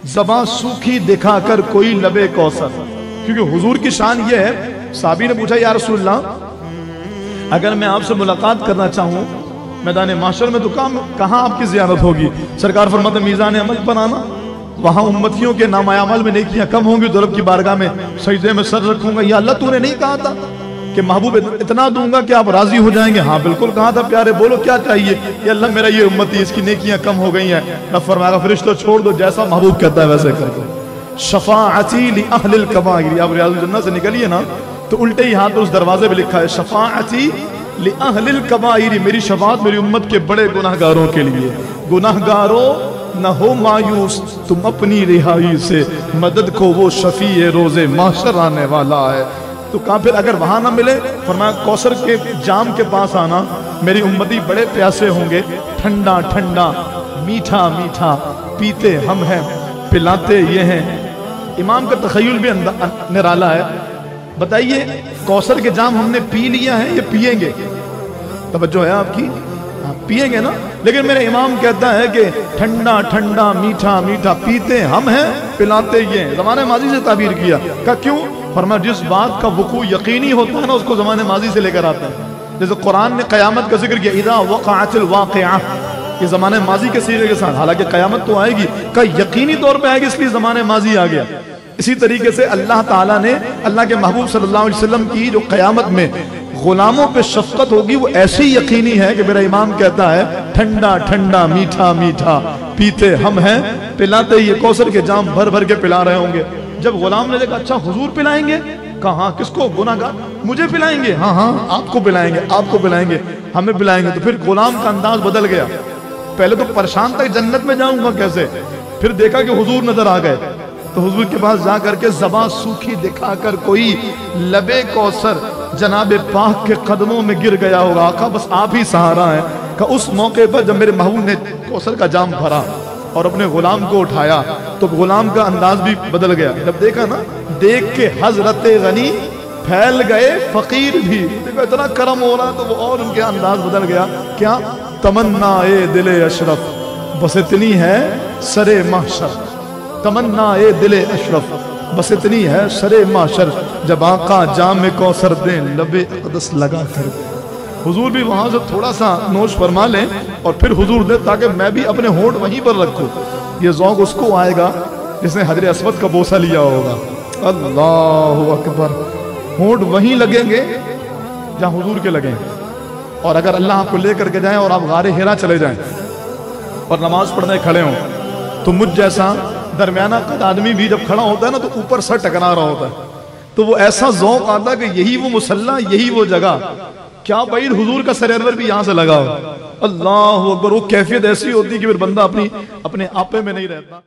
ज़बां सूखी दिखा कर कोई लबे कौसर। क्योंकि हुजूर की शान ये है, साहबी ने पूछा या रसूल अल्लाह अगर मैं आपसे मुलाकात करना चाहूँ मैदान माशर में तो कहाँ आपकी ज़ियारत होगी? सरकार फरमाते मीज़ान अमल पर आना, वहाँ उम्मतियों के नामाए अमल में नेकियां कम होंगी तो रब की बारगाह में सजदे में सर रखूंगा। या अल्लाह तूने नहीं कहा था कि महबूब इतना दूंगा कि आप राजी हो जाएंगे? हाँ बिल्कुल कहा था प्यारे, बोलो क्या चाहिए? या अल्लाह मेरा ये उम्मती इसकी नेकियां कम हो गई हैं। रब फरमाएगा फरिश्तों छोड़ दो, जैसा महबूब कहता है वैसे कर दो। शफाअती ली अहलिल कबाइर, आप रियाजुल जन्नह से निकलिए ना तो उल्टे ही हाथ उस दरवाजे पे लिखा है शफाअती ली अहलिल कबाइर, मेरी शफाअत मेरी उम्मत के बड़े गुनाहगारों के लिए। गुनाहगारों न हो मायूस, तुम अपनी रिहाई से मदद को, वो शफी रोजे माशर आने वाला है। तो कहा फिर अगर वहां ना मिले, फरमाया कौसर के जाम के पास आना, मेरी उम्मती बड़े प्यासे होंगे, ठंडा ठंडा मीठा मीठा पीते हम हैं पिलाते ये हैं। इमाम का तखय्युल भी निराला है। बताइए कौसर के जाम हमने पी लिया है या पिएंगे? तवज्जो है आपकी? पिएंगे ना। लेकिन मेरे इमाम कहता है कि ठंडा ठंडा मीठा मीठा पीते हम हैं पिलाते ये हैं। ज़माने माजी से ताबीर किया। का क्यों? फरमाया जिस बात का वकू यकीनी होता है ना उसको ज़माने माजी से लेकर आते हैं। जैसे कुरान ने क़यामत का जिक्र किया, इज़ा वक़अतिल वाक़िआ, ये ज़माने माजी के सीगे के साथ, हालांकि क़यामत तो आएगी, का यकीनी तौर पर आएगी इसलिए ज़माने माजी आ गया। इसी तरीके से अल्लाह ताला ने अल्लाह के महबूब सल्लल्लाहु अलैहि वसल्लम की जो क़यामत में गुलामों पे शफ़क़त होगी वो ऐसी यकीनी है कि मेरा इमाम कहता है ठंडा ठंडा मीठा मीठा पीते हम हैं पिलाते ये कौसर के जाम भर भर के पिला रहे होंगे। जब गुलाम ने देखा अच्छा हुजूर पिलाएंगे, कहा किसको? गुनाहगार, मुझे पिलाएंगे? हाँ हाँ आपको पिलाएंगे, आपको पिलाएंगे, हमें पिलाएंगे। तो फिर गुलाम का अंदाज बदल गया। पहले तो परेशान था जन्नत में जाऊंगा कैसे, फिर देखा कि हुजूर नजर आ गए तो हुजूर के पास जा करके ज़बां सूखी दिखाकर कोई लबे कौसर जनाबे पाक के कदमों में गिर गया होगा। आका बस आप ही सहारा है। का उस मौके पर जब मेरे महबूब ने कौसर का जाम भरा और अपने गुलाम को उठाया तो गुलाम का अंदाज भी बदल गया। जब देखा ना, देख के हजरत गनी फैल गए फकीर भी, देखो इतना करम हो रहा तो वो और उनके अंदाज बदल गया। क्या? तमन्ना ए दिले अशरफ बस इतनी है सरे महशर, तमन्ना ए दिले अशरफ बस इतनी है सरे माशर, जब आका जाम कौसर दें लबे अक़दस लगा कर। हुजूर भी वहां से थोड़ा सा नोश फरमा लें और फिर हुजूर दे, ताकि मैं भी अपने होंठ वहीं पर रखूं। ये ज़ौक़ उसको आएगा जिसने हजरे अस्वद का बोसा लिया होगा। अल्लाहु अकबर। होंठ वहीं लगेंगे जहां हुजूर के लगेंगे। और अगर अल्लाह आपको लेकर के जाए और आप गारे हिरा चले जाएं और नमाज पढ़ने खड़े हों तो मुझ जैसा दरमियाना कद आदमी भी जब खड़ा होता है ना तो ऊपर सर टकरा रहा होता है, तो वो ऐसा ज़ौक़ आता है कि यही वो मुसल्ला, यही वो जगह। क्या भाई हुजूर का सर भी यहाँ से लगा हो। अल्लाह अकबर। वो कैफियत ऐसी होती कि फिर बंदा अपने आपे में नहीं रहता।